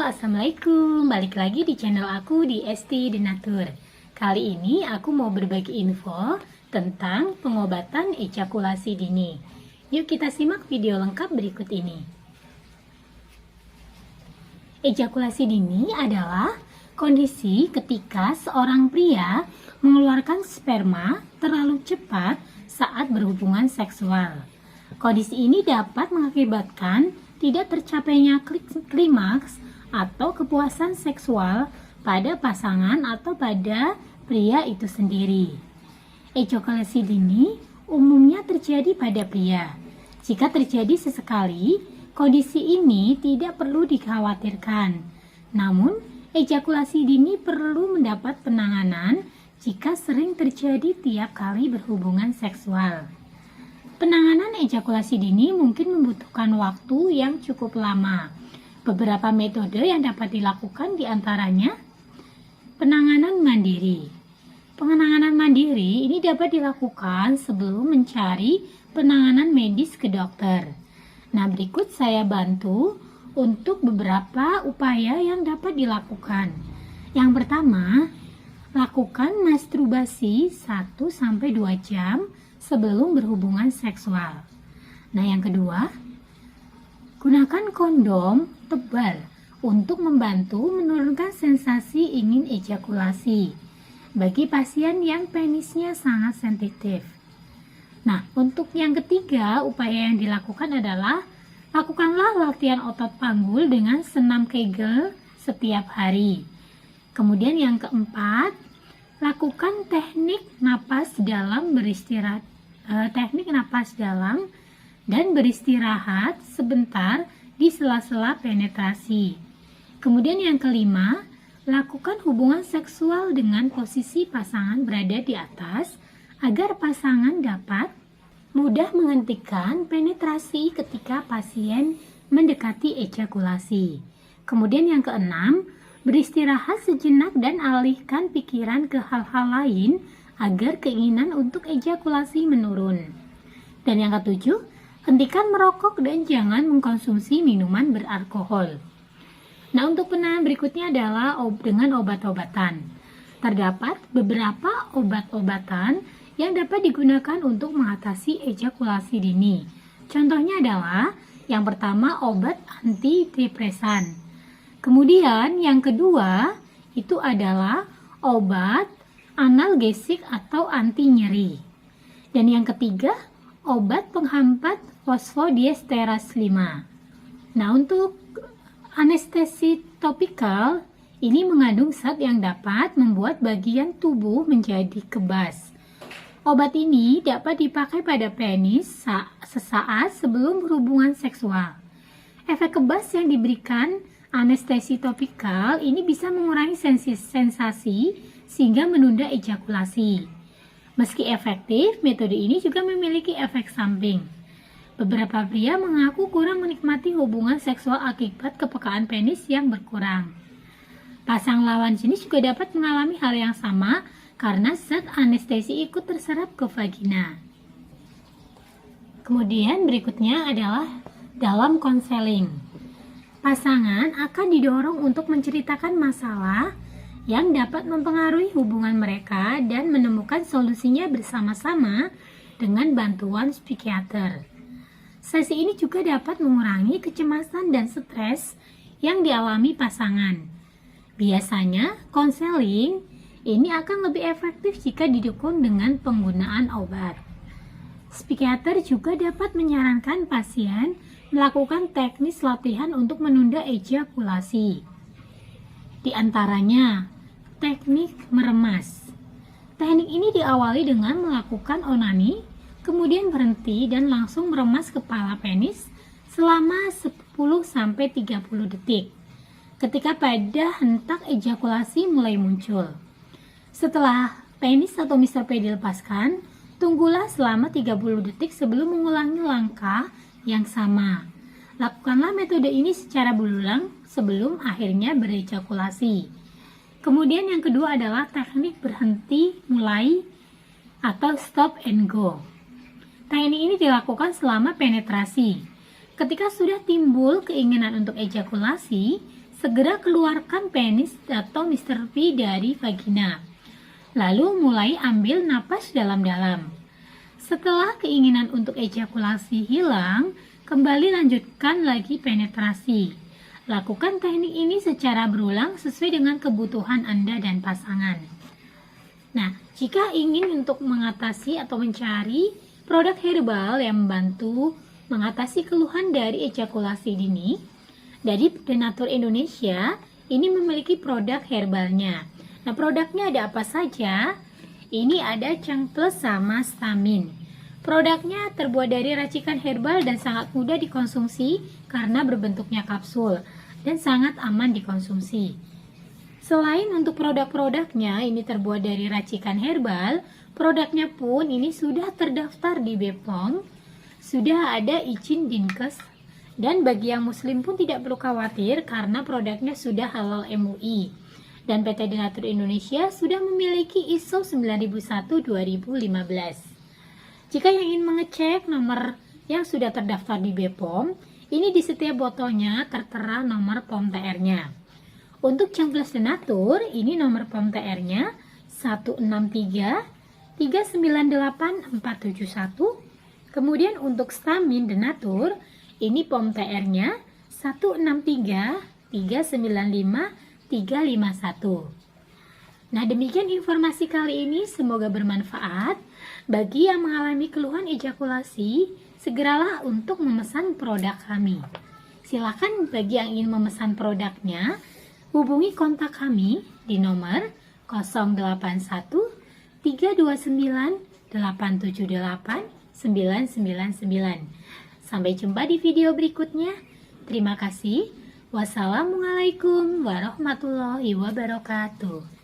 Assalamualaikum. Balik lagi di channel aku di ST Denatur. Kali ini aku mau berbagi info tentang pengobatan ejakulasi dini. Yuk kita simak video lengkap berikut ini. Ejakulasi dini adalah kondisi ketika seorang pria mengeluarkan sperma terlalu cepat saat berhubungan seksual. Kondisi ini dapat mengakibatkan tidak tercapainya klimaks atau kepuasan seksual pada pasangan atau pada pria itu sendiri. Ejakulasi dini umumnya terjadi pada pria. Jika terjadi sesekali, kondisi ini tidak perlu dikhawatirkan. Namun, ejakulasi dini perlu mendapat penanganan jika sering terjadi tiap kali berhubungan seksual. Penanganan ejakulasi dini mungkin membutuhkan waktu yang cukup lama. Beberapa metode yang dapat dilakukan diantaranya penanganan mandiri. Penanganan mandiri ini dapat dilakukan sebelum mencari penanganan medis ke dokter. Nah, berikut saya bantu untuk beberapa upaya yang dapat dilakukan. Yang pertama, lakukan masturbasi 1-2 jam sebelum berhubungan seksual. Nah, yang kedua, gunakan kondom tebal untuk membantu menurunkan sensasi ingin ejakulasi bagi pasien yang penisnya sangat sensitif. Nah, untuk yang ketiga, upaya yang dilakukan adalah lakukanlah latihan otot panggul dengan senam Kegel setiap hari. Kemudian yang keempat, lakukan teknik napas dalam dan beristirahat sebentar di sela-sela penetrasi. Kemudian yang kelima, lakukan hubungan seksual dengan posisi pasangan berada di atas agar pasangan dapat mudah menghentikan penetrasi ketika pasien mendekati ejakulasi. Kemudian yang keenam, beristirahat sejenak dan alihkan pikiran ke hal-hal lain agar keinginan untuk ejakulasi menurun. Dan yang ketujuh, hentikan merokok dan jangan mengkonsumsi minuman beralkohol. Nah, untuk penanganan berikutnya adalah dengan obat-obatan. Terdapat beberapa obat-obatan yang dapat digunakan untuk mengatasi ejakulasi dini. Contohnya adalah yang pertama obat antidepresan. Kemudian yang kedua itu adalah obat analgesik atau anti nyeri. Dan yang ketiga obat penghambat fosfodiesterase 5. Nah, untuk anestesi topikal ini mengandung zat yang dapat membuat bagian tubuh menjadi kebas. Obat ini dapat dipakai pada penis sesaat sebelum berhubungan seksual. Efek kebas yang diberikan anestesi topikal ini bisa mengurangi sensasi sehingga menunda ejakulasi. Meski efektif, metode ini juga memiliki efek samping. Beberapa pria mengaku kurang menikmati hubungan seksual akibat kepekaan penis yang berkurang. Pasang lawan jenis juga dapat mengalami hal yang sama karena zat anestesi ikut terserap ke vagina. Kemudian berikutnya adalah dalam konseling. Pasangan akan didorong untuk menceritakan masalah yang dapat mempengaruhi hubungan mereka dan menemukan solusinya bersama-sama dengan bantuan psikiater. Sesi ini juga dapat mengurangi kecemasan dan stres yang dialami pasangan. Biasanya, konseling ini akan lebih efektif jika didukung dengan penggunaan obat. Psikiater juga dapat menyarankan pasien melakukan teknis latihan untuk menunda ejakulasi. Di antaranya, teknik meremas. Teknik ini diawali dengan melakukan onani, kemudian berhenti dan langsung meremas kepala penis selama 10-30 detik. Ketika pada hentak ejakulasi mulai muncul. Setelah penis atau Mr. P dilepaskan, tunggulah selama 30 detik sebelum mengulangi langkah yang sama. Lakukanlah metode ini secara berulang sebelum akhirnya berejakulasi. Kemudian yang kedua adalah teknik berhenti mulai atau stop and go. Teknik ini dilakukan selama penetrasi. Ketika sudah timbul keinginan untuk ejakulasi, segera keluarkan penis atau Mr. P dari vagina. Lalu mulai ambil napas dalam-dalam. Setelah keinginan untuk ejakulasi hilang, kembali lanjutkan lagi penetrasi. Lakukan teknik ini secara berulang sesuai dengan kebutuhan Anda dan pasangan. Nah, jika ingin untuk mengatasi atau mencari produk herbal yang membantu mengatasi keluhan dari ejakulasi dini, dari Denatur Indonesia ini memiliki produk herbalnya. Nah, produknya ada apa saja? Ini ada Chang Plus sama Stamin. Produknya terbuat dari racikan herbal dan sangat mudah dikonsumsi karena berbentuknya kapsul dan sangat aman dikonsumsi. Selain untuk produk-produknya ini terbuat dari racikan herbal, produknya pun ini sudah terdaftar di BPOM, sudah ada izin Dinkes, dan bagi yang muslim pun tidak perlu khawatir karena produknya sudah halal MUI. Dan PT Denatur Indonesia sudah memiliki ISO 9001-2015. Jika yang ingin mengecek nomor yang sudah terdaftar di BPOM, ini di setiap botolnya tertera nomor POM TR-nya. Untuk Chang Plus Denatur, ini nomor POM TR-nya 163398471. Kemudian untuk Stamin Denatur, ini POM TR-nya 163395351. Nah, demikian informasi kali ini, semoga bermanfaat. Bagi yang mengalami keluhan ejakulasi, segeralah untuk memesan produk kami. Silakan bagi yang ingin memesan produknya, hubungi kontak kami di nomor 081 329 878 999. Sampai jumpa di video berikutnya. Terima kasih. Wassalamualaikum warahmatullahi wabarakatuh.